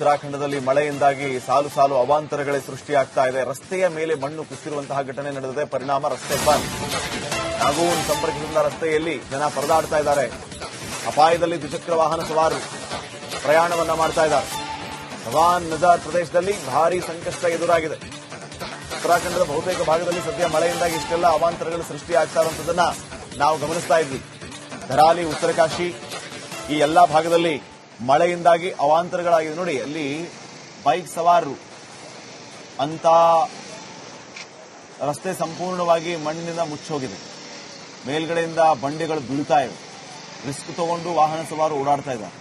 ಉತ್ತರಾಖಂಡದಲ್ಲಿ ಮಳೆಯಿಂದಾಗಿ ಸಾಲು ಸಾಲು ಅವಾಂತರಗಳೇ ಸೃಷ್ಟಿಯಾಗ್ತಾ ಇದೆ. ರಸ್ತೆಯ ಮೇಲೆ ಮಣ್ಣು ಕುಸಿರುವಂತಹ ಘಟನೆ ನಡೆದಿದೆ. ಪರಿಣಾಮ ರಸ್ತೆ ಬಂದ್. ನಾಗೂನ್ ಸಂಪರ್ಕಿಸಿದ ರಸ್ತೆಯಲ್ಲಿ ಜನ ಪರದಾಡ್ತಾ ಇದ್ದಾರೆ. ಅಪಾಯದಲ್ಲಿ ದ್ವಿಚಕ್ರ ವಾಹನ ಸವಾರರು ಪ್ರಯಾಣವನ್ನ ಮಾಡ್ತಾ ಇದ್ದಾರೆ. ನವಾನ್ ನಜಾರ್ ಪ್ರದೇಶದಲ್ಲಿ ಭಾರೀ ಸಂಕಷ್ಟ ಎದುರಾಗಿದೆ. ಉತ್ತರಾಖಂಡದ ಬಹುತೇಕ ಭಾಗದಲ್ಲಿ ಸದ್ಯ ಮಳೆಯಿಂದಾಗಿ ಇಷ್ಟೆಲ್ಲ ಅವಾಂತರಗಳು ಸೃಷ್ಟಿಯಾಗ್ತಾ ಇರುವಂತದನ್ನ ನಾವು ಗಮನಿಸ್ತಾ ಇದ್ವಿ. ಧರಾಲಿ, ಉತ್ತರಕಾಶಿ ಈ ಎಲ್ಲಾ ಭಾಗದಲ್ಲಿ ಮಳೆಯಿಂದಾಗಿ ಅವಾಂತರಗಳಾಗಿದೆ. ನೋಡಿ, ಅಲ್ಲಿ ಬೈಕ್ ಸವಾರರು ಅಂತ ರಸ್ತೆ ಸಂಪೂರ್ಣವಾಗಿ ಮಣ್ಣಿನಿಂದ ಮುಚ್ಚೋಗಿದೆ. ಮೇಲ್ಗಡೆಯಿಂದ ಬಂಡೆಗಳು ಬೀಳ್ತಾ ಇವೆ. ರಿಸ್ಕ್ ತಗೊಂಡು ವಾಹನ ಸವಾರರು ಓಡಾಡ್ತಾ ಇದ್ದಾರೆ.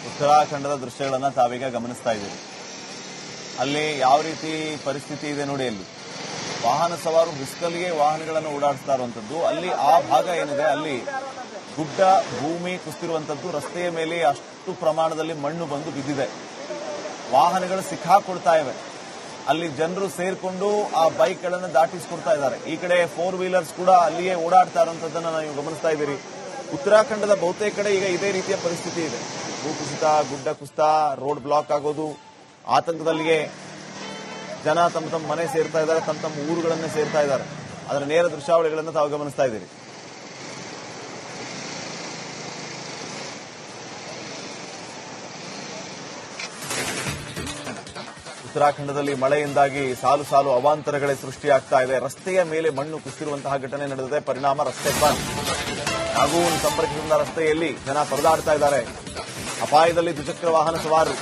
ಉತ್ತರಾಖಂಡದ ದೃಶ್ಯಗಳನ್ನ ತಾವೀಗ ಗಮನಿಸ್ತಾ ಇದ್ದೀರಿ. ಅಲ್ಲಿ ಯಾವ ರೀತಿ ಪರಿಸ್ಥಿತಿ ಇದೆ ನೋಡಿ. ಅಲ್ಲಿ ವಾಹನ ಸವಾರು ಬಿಸ್ಕಲ್ಗೆ ವಾಹನಗಳನ್ನು ಓಡಾಡಿಸ್ತಾ ಇರುವಂತದ್ದು. ಅಲ್ಲಿ ಆ ಭಾಗ ಏನಿದೆ ಅಲ್ಲಿ ಗುಡ್ಡ ಭೂಮಿ ಕುಸಿತಿರುವಂತದ್ದು. ರಸ್ತೆಯ ಮೇಲೆ ಅಷ್ಟು ಪ್ರಮಾಣದಲ್ಲಿ ಮಣ್ಣು ಬಂದು ಬಿದ್ದಿದೆ. ವಾಹನಗಳು ಸಿಕ್ಕಾಕೊಳ್ತಾ ಇವೆ. ಅಲ್ಲಿ ಜನರು ಸೇರ್ಕೊಂಡು ಆ ಬೈಕ್ಗಳನ್ನು ದಾಟಿಸಿಕೊಡ್ತಾ ಇದ್ದಾರೆ. ಈ ಕಡೆ 4 ವೀಲರ್ಸ್ ಕೂಡ ಅಲ್ಲಿಯೇ ಓಡಾಡ್ತಾ ಇರುವಂತದ್ದನ್ನ ನೀವು ಗಮನಿಸ್ತಾ ಇದ್ದೀರಿ. ಉತ್ತರಾಖಂಡದ ಬಹುತೇಕ ಕಡೆ ಈಗ ಇದೇ ರೀತಿಯ ಪರಿಸ್ಥಿತಿ ಇದೆ. ಭೂಕುಸಿತ, ಗುಡ್ಡ ಕುಸಿತ, ರೋಡ್ ಬ್ಲಾಕ್ ಆಗೋದು, ಆತಂಕದಲ್ಲಿಗೆ ಜನ ತಮ್ಮ ತಮ್ಮ ಮನೆ ಸೇರ್ತಾ ಇದ್ದಾರೆ, ತಮ್ಮ ತಮ್ಮ ಊರುಗಳನ್ನೇ ಸೇರ್ತಾ ಇದ್ದಾರೆ. ಅದರ ನೇರ ದೃಶ್ಯಾವಳಿಗಳನ್ನು ತಾವು ಗಮನಿಸ್ತಾ ಇದ್ದೀರಿ. ಉತ್ತರಾಖಂಡದಲ್ಲಿ ಮಳೆಯಿಂದಾಗಿ ಸಾಲು ಸಾಲು ಅವಾಂತರಗಳೇ ಸೃಷ್ಟಿಯಾಗ್ತಾ ಇದೆ. ರಸ್ತೆಯ ಮೇಲೆ ಮಣ್ಣು ಕುಸಿರುವಂತಹ ಘಟನೆ ನಡೆದಿದೆ. ಪರಿಣಾಮ ರಸ್ತೆ ಬಂದ್. ನಾಗೂನ್ ಸಂಪರ್ಕಿಸಿದ ರಸ್ತೆಯಲ್ಲಿ ಜನ ಪರದಾಡ್ತಾ ಇದ್ದಾರೆ. ಅಪಾಯದಲ್ಲಿ ದ್ವಿಚಕ್ರ ವಾಹನ ಸವಾರರು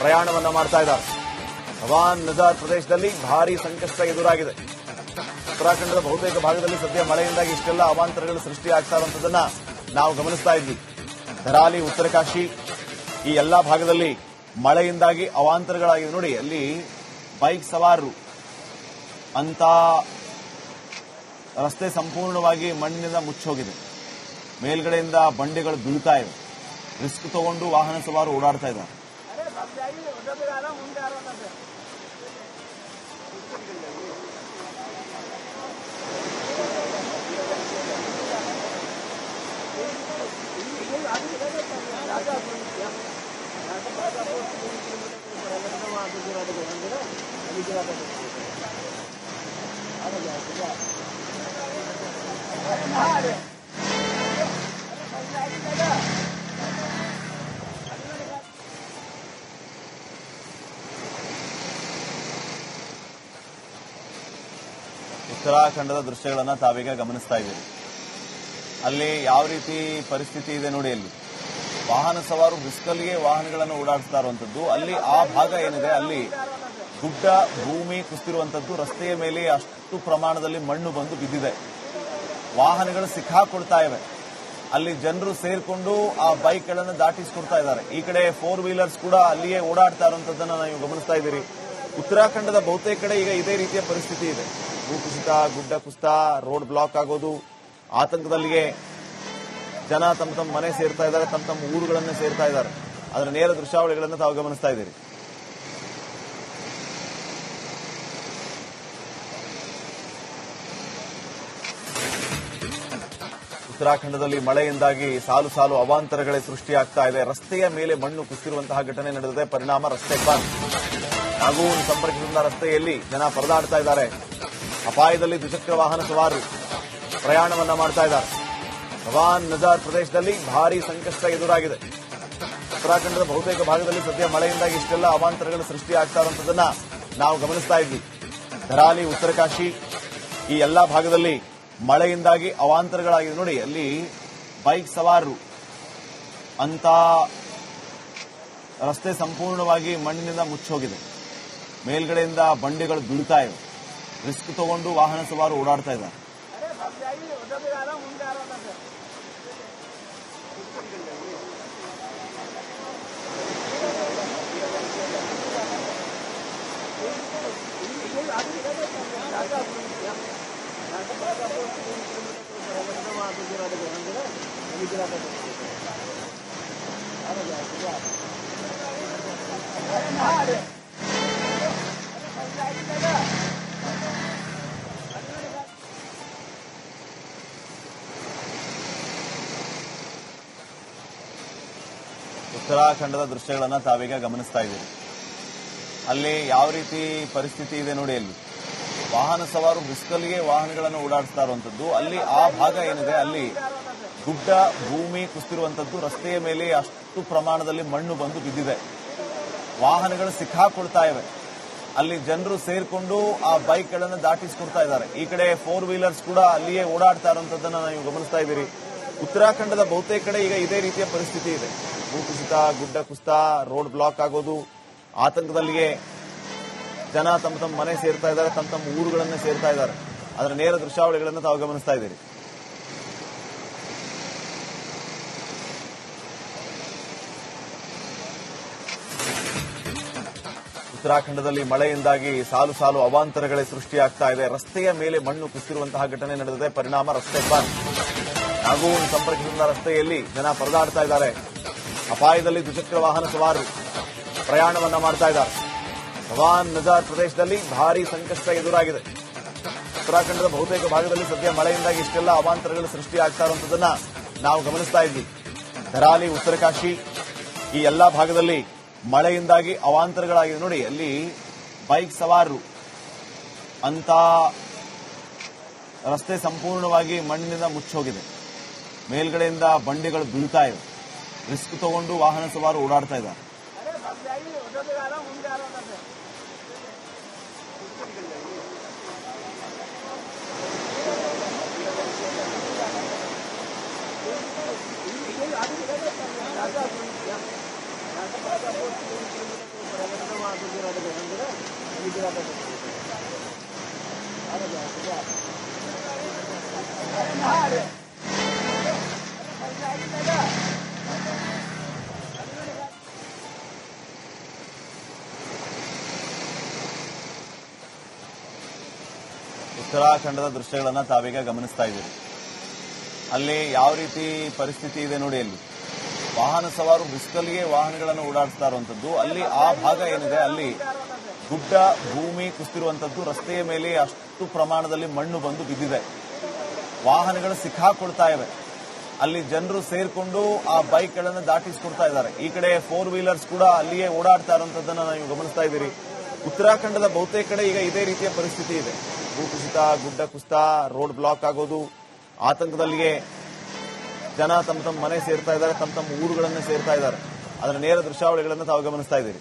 ಪ್ರಯಾಣವನ್ನ ಮಾಡ್ತಾ ಇದ್ದಾರೆ. ನವಾನ್ ನಜಾರ್ ಪ್ರದೇಶದಲ್ಲಿ ಭಾರೀ ಸಂಕಷ್ಟ ಎದುರಾಗಿದೆ. ಉತ್ತರಾಖಂಡದ ಬಹುತೇಕ ಭಾಗದಲ್ಲಿ ಸದ್ಯ ಮಳೆಯಿಂದಾಗಿ ಇಷ್ಟೆಲ್ಲ ಅವಾಂತರಗಳು ಸೃಷ್ಟಿಯಾಗ್ತಾ ಇರುವಂತದನ್ನ ನಾವು ಗಮನಿಸ್ತಾ ಇದ್ವಿ. ಧರಾಲಿ, ಉತ್ತರಕಾಶಿ ಈ ಎಲ್ಲಾ ಭಾಗದಲ್ಲಿ ಮಳೆಯಿಂದಾಗಿ ಅವಾಂತರಗಳಾಗಿದೆ. ನೋಡಿ, ಅಲ್ಲಿ ಬೈಕ್ ಸವಾರರು ಅಂತ ರಸ್ತೆ ಸಂಪೂರ್ಣವಾಗಿ ಮಣ್ಣಿನಿಂದ ಮುಚ್ಚೋಗಿದೆ. ಮೇಲ್ಗಡೆಯಿಂದ ಬಂಡೆಗಳು ಬೀಳ್ತಾ ಇವೆ. ರಿಸ್ಕ್ ತಗೊಂಡು ವಾಹನ ಸವಾರರು ಓಡಾಡ್ತಾ ಇದ್ದಾರೆ. ಉತ್ತರಾಖಂಡದ ದೃಶ್ಯಗಳನ್ನ ತಾವೀಗ ಗಮನಿಸ್ತಾ ಇದ್ದೀರಿ. ಅಲ್ಲಿ ಯಾವ ರೀತಿ ಪರಿಸ್ಥಿತಿ ಇದೆ ನೋಡಿ. ಅಲ್ಲಿ ವಾಹನ ಸವಾರು ಬಿಸ್ಕಲ್ಗೆ ವಾಹನಗಳನ್ನು ಓಡಾಡಿಸ್ತಾ ಇರುವಂತದ್ದು. ಅಲ್ಲಿ ಆ ಭಾಗ ಏನಿದೆ ಅಲ್ಲಿ ಗುಡ್ಡ ಭೂಮಿ ಕುಸಿತಿರುವಂತದ್ದು. ರಸ್ತೆಯ ಮೇಲೆ ಅಷ್ಟು ಪ್ರಮಾಣದಲ್ಲಿ ಮಣ್ಣು ಬಂದು ಬಿದ್ದಿದೆ. ವಾಹನಗಳು ಸಿಕ್ಕಾಕೊಳ್ತಾ ಇವೆ. ಅಲ್ಲಿ ಜನರು ಸೇರ್ಕೊಂಡು ಆ ಬೈಕ್ಗಳನ್ನು ದಾಟಿಸಿಕೊಡ್ತಾ ಇದ್ದಾರೆ. ಈ ಕಡೆ 4 ವೀಲರ್ಸ್ ಕೂಡ ಅಲ್ಲಿಯೇ ಓಡಾಡ್ತಾ ಇರುವಂತದ್ದನ್ನ ನೀವು ಗಮನಿಸ್ತಾ ಇದ್ದೀರಿ. ಉತ್ತರಾಖಂಡದ ಬಹುತೇಕ ಕಡೆ ಈಗ ಇದೇ ರೀತಿಯ ಪರಿಸ್ಥಿತಿ ಇದೆ. ಭೂಕುಸಿತ, ಗುಡ್ಡ ಕುಸಿತ, ರೋಡ್ ಬ್ಲಾಕ್ ಆಗೋದು, ಆತಂಕದಲ್ಲಿಗೆ ಜನ ತಮ್ಮ ತಮ್ಮ ಮನೆ ಸೇರ್ತಾ ಇದ್ದಾರೆ, ತಮ್ಮ ತಮ್ಮ ಊರುಗಳನ್ನೇ ಸೇರ್ತಾ ಇದ್ದಾರೆ. ಅದರ ನೇರ ದೃಶ್ಯಾವಳಿಗಳನ್ನು ತಾವು ಗಮನಿಸ್ತಾ ಇದ್ದೀರಿ. ಉತ್ತರಾಖಂಡದಲ್ಲಿ ಮಳೆಯಿಂದಾಗಿ ಸಾಲು ಸಾಲು ಅವಾಂತರಗಳೇ ಸೃಷ್ಟಿಯಾಗ್ತಾ ಇದೆ. ರಸ್ತೆಯ ಮೇಲೆ ಮಣ್ಣು ಕುಸಿರುವಂತಹ ಘಟನೆ ನಡೆದಿದೆ. ಪರಿಣಾಮ ರಸ್ತೆ ಬಂದ್. ನಾಗೂನ್ ಸಂಪರ್ಕಿಸಿದ ರಸ್ತೆಯಲ್ಲಿ ಜನ ಪರದಾಡ್ತಾ ಇದ್ದಾರೆ. ಅಪಾಯದಲ್ಲಿ ದ್ವಿಚಕ್ರ ವಾಹನ ಸವಾರರು ಪ್ರಯಾಣವನ್ನ ಮಾಡ್ತಾ ಇದ್ದಾರೆ. ನವಾನ್ ನಜಾರ್ ಪ್ರದೇಶದಲ್ಲಿ ಭಾರೀ ಸಂಕಷ್ಟ ಎದುರಾಗಿದೆ. ಉತ್ತರಾಖಂಡದ ಬಹುತೇಕ ಭಾಗದಲ್ಲಿ ಸದ್ಯ ಮಳೆಯಿಂದಾಗಿ ಇಷ್ಟೆಲ್ಲ ಅವಾಂತರಗಳು ಸೃಷ್ಟಿಯಾಗ್ತಾ ಇರುವಂತದನ್ನ ನಾವು ಗಮನಿಸ್ತಾ ಇದ್ವಿ. ಧರಾಲಿ, ಉತ್ತರಕಾಶಿ ಈ ಎಲ್ಲಾ ಭಾಗದಲ್ಲಿ ಮಳೆಯಿಂದಾಗಿ ಅವಾಂತರಗಳಾಗಿದೆ. ನೋಡಿ, ಅಲ್ಲಿ ಬೈಕ್ ಸವಾರರು ಅಂತ ರಸ್ತೆ ಸಂಪೂರ್ಣವಾಗಿ ಮಣ್ಣಿನಿಂದ ಮುಚ್ಚೋಗಿದೆ. ಮೇಲ್ಗಡೆಯಿಂದ ಬಂಡೆಗಳು ಬೀಳ್ತಾ ಇವೆ. ರಿಸ್ಕ್ ತಗೊಂಡು ವಾಹನ ಸವಾರರು ಓಡಾಡ್ತಾ ಇದ್ದಾರೆ. ಉತ್ತರಾಖಂಡದ ದೃಶ್ಯಗಳನ್ನ ತಾವೀಗ ಗಮನಿಸ್ತಾ ಇದ್ದೀರಿ. ಅಲ್ಲಿ ಯಾವ ರೀತಿ ಪರಿಸ್ಥಿತಿ ಇದೆ ನೋಡಿ. ಅಲ್ಲಿ ವಾಹನ ಸವಾರು ಬಿಸ್ಕಲ್ಗೆ ವಾಹನಗಳನ್ನು ಓಡಾಡಿಸ್ತಾ ಇರುವಂತದ್ದು. ಅಲ್ಲಿ ಆ ಭಾಗ ಏನಿದೆ ಅಲ್ಲಿ ಗುಡ್ಡ ಭೂಮಿ ಕುಸಿತಿರುವಂತದ್ದು. ರಸ್ತೆಯ ಮೇಲೆ ಅಷ್ಟು ಪ್ರಮಾಣದಲ್ಲಿ ಮಣ್ಣು ಬಂದು ಬಿದ್ದಿದೆ. ವಾಹನಗಳು ಸಿಕ್ಕಾಕೊಳ್ತಾ ಇವೆ. ಅಲ್ಲಿ ಜನರು ಸೇರ್ಕೊಂಡು ಆ ಬೈಕ್ಗಳನ್ನು ದಾಟಿಸಿಕೊಡ್ತಾ ಇದ್ದಾರೆ. ಈ ಕಡೆ 4 ವೀಲರ್ಸ್ ಕೂಡ ಅಲ್ಲಿಯೇ ಓಡಾಡ್ತಾ ಇರುವಂತದ್ದನ್ನ ನೀವು ಗಮನಿಸ್ತಾ ಇದ್ದೀರಿ. ಉತ್ತರಾಖಂಡದ ಬಹುತೇಕ ಕಡೆ ಈಗ ಇದೇ ರೀತಿಯ ಪರಿಸ್ಥಿತಿ ಇದೆ. ಭೂಕುಸಿತ, ಗುಡ್ಡ ಕುಸಿತ, ರೋಡ್ ಬ್ಲಾಕ್ ಆಗೋದು, ಆತಂಕದಲ್ಲಿಯೇ ಜನ ತಮ್ಮ ತಮ್ಮ ಮನೆ ಸೇರ್ತಾ ಇದ್ದಾರೆ, ತಮ್ಮ ತಮ್ಮ ಊರುಗಳನ್ನ ಸೇರ್ತಾ ಇದ್ದಾರೆ. ಅದರ ನೇರ ದೃಶ್ಯಾವಳಿಗಳನ್ನು ತಾವು ಗಮನಿಸ್ತಾ ಇದ್ದೀರಿ. ಉತ್ತರಾಖಂಡದಲ್ಲಿ ಮಳೆಯಿಂದಾಗಿ ಸಾಲು ಸಾಲು ಅವಾಂತರಗಳೇ ಸೃಷ್ಟಿಯಾಗ್ತಾ ಇದೆ. ರಸ್ತೆಯ ಮೇಲೆ ಮಣ್ಣು ಕುಸಿರುವಂತಹ ಘಟನೆ ನಡೆದಿದೆ. ಪರಿಣಾಮ ರಸ್ತೆ ಬಂದ್. ನಾಗೂನ್ ಸಂಪರ್ಕಿಸಿದ ರಸ್ತೆಯಲ್ಲಿ ಜನ ಪರದಾಡ್ತಾ ಇದ್ದಾರೆ. ಅಪಾಯದಲ್ಲಿ ದ್ವಿಚಕ್ರ ವಾಹನ ಸವಾರರು ಪ್ರಯಾಣವನ್ನ ಮಾಡ್ತಾ ಇದ್ದಾರೆ. ಭವಾನ್ ನಜಾರ್ ಪ್ರದೇಶದಲ್ಲಿ ಭಾರೀ ಸಂಕಷ್ಟ ಎದುರಾಗಿದೆ. ಉತ್ತರಾಖಂಡದ ಬಹುತೇಕ ಭಾಗದಲ್ಲಿ ಸದ್ಯ ಮಳೆಯಿಂದಾಗಿ ಇಷ್ಟೆಲ್ಲ ಅವಾಂತರಗಳು ಸೃಷ್ಟಿಯಾಗ್ತಾ ಇರುವಂತದನ್ನ ನಾವು ಗಮನಿಸ್ತಾ ಇದ್ವಿ. ಧರಾಲಿ, ಉತ್ತರಕಾಶಿ ಈ ಎಲ್ಲಾ ಭಾಗದಲ್ಲಿ ಮಳೆಯಿಂದಾಗಿ ಅವಾಂತರಗಳಾಗಿದೆ. ನೋಡಿ, ಅಲ್ಲಿ ಬೈಕ್ ಸವಾರರು ಅಂತ ರಸ್ತೆ ಸಂಪೂರ್ಣವಾಗಿ ಮಣ್ಣಿನಿಂದ ಮುಚ್ಚೋಗಿದೆ. ಮೇಲ್ಗಡೆಯಿಂದ ಬಂಡೆಗಳು ಬೀಳ್ತಾ ಇವೆ. ರಿಸ್ಕ್ ತಗೊಂಡು ವಾಹನ ಸವಾರು ಓಡಾಡ್ತಾ ಇದ್ದಾರೆ. ಉತ್ತರಾಖಂಡದ ದೃಶ್ಯಗಳನ್ನ ತಾವೀಗ ಗಮನಿಸ್ತಾ ಇದ್ದೀರಿ. ಅಲ್ಲಿ ಯಾವ ರೀತಿ ಪರಿಸ್ಥಿತಿ ಇದೆ ನೋಡಿ. ಅಲ್ಲಿ ವಾಹನ ಸವಾರು ಬಿಸ್ಕಲ್ಗೆ ವಾಹನಗಳನ್ನು ಓಡಾಡಿಸ್ತಾ ಇರುವಂತದ್ದು. ಅಲ್ಲಿ ಆ ಭಾಗ ಏನಿದೆ ಅಲ್ಲಿ ಗುಡ್ಡ ಭೂಮಿ ಕುಸಿತಿರುವಂತದ್ದು. ರಸ್ತೆಯ ಮೇಲೆ ಅಷ್ಟು ಪ್ರಮಾಣದಲ್ಲಿ ಮಣ್ಣು ಬಂದು ಬಿದ್ದಿದೆ. ವಾಹನಗಳು ಸಿಕ್ಕಾಕೊಳ್ತಾ ಇವೆ. ಅಲ್ಲಿ ಜನರು ಸೇರ್ಕೊಂಡು ಆ ಬೈಕ್ಗಳನ್ನು ದಾಟಿಸಿಕೊಡ್ತಾ ಇದ್ದಾರೆ. ಈ ಕಡೆ 4 ವೀಲರ್ಸ್ ಕೂಡ ಅಲ್ಲಿಯೇ ಓಡಾಡ್ತಾ ಇರುವಂತದ್ದನ್ನ ನೀವು ಗಮನಿಸ್ತಾ ಇದ್ದೀರಿ. ಉತ್ತರಾಖಂಡದ ಬಹುತೇಕ ಕಡೆ ಈಗ ಇದೇ ರೀತಿಯ ಪರಿಸ್ಥಿತಿ ಇದೆ. ಭೂಕುಸಿತ, ಗುಡ್ಡ ಕುಸಿತ, ರೋಡ್ ಬ್ಲಾಕ್ ಆಗೋದು, ಆತಂಕದಲ್ಲಿಯೇ ಜನ ತಮ್ಮ ತಮ್ಮ ಮನೆ ಸೇರ್ತಾ ಇದ್ದಾರೆ, ತಮ್ಮ ತಮ್ಮ ಊರುಗಳನ್ನ ಸೇರ್ತಾ ಇದ್ದಾರೆ. ಅದರ ನೇರ ದೃಶ್ಯಾವಳಿಗಳನ್ನು ತಾವು ಗಮನಿಸ್ತಾ ಇದ್ದೀರಿ.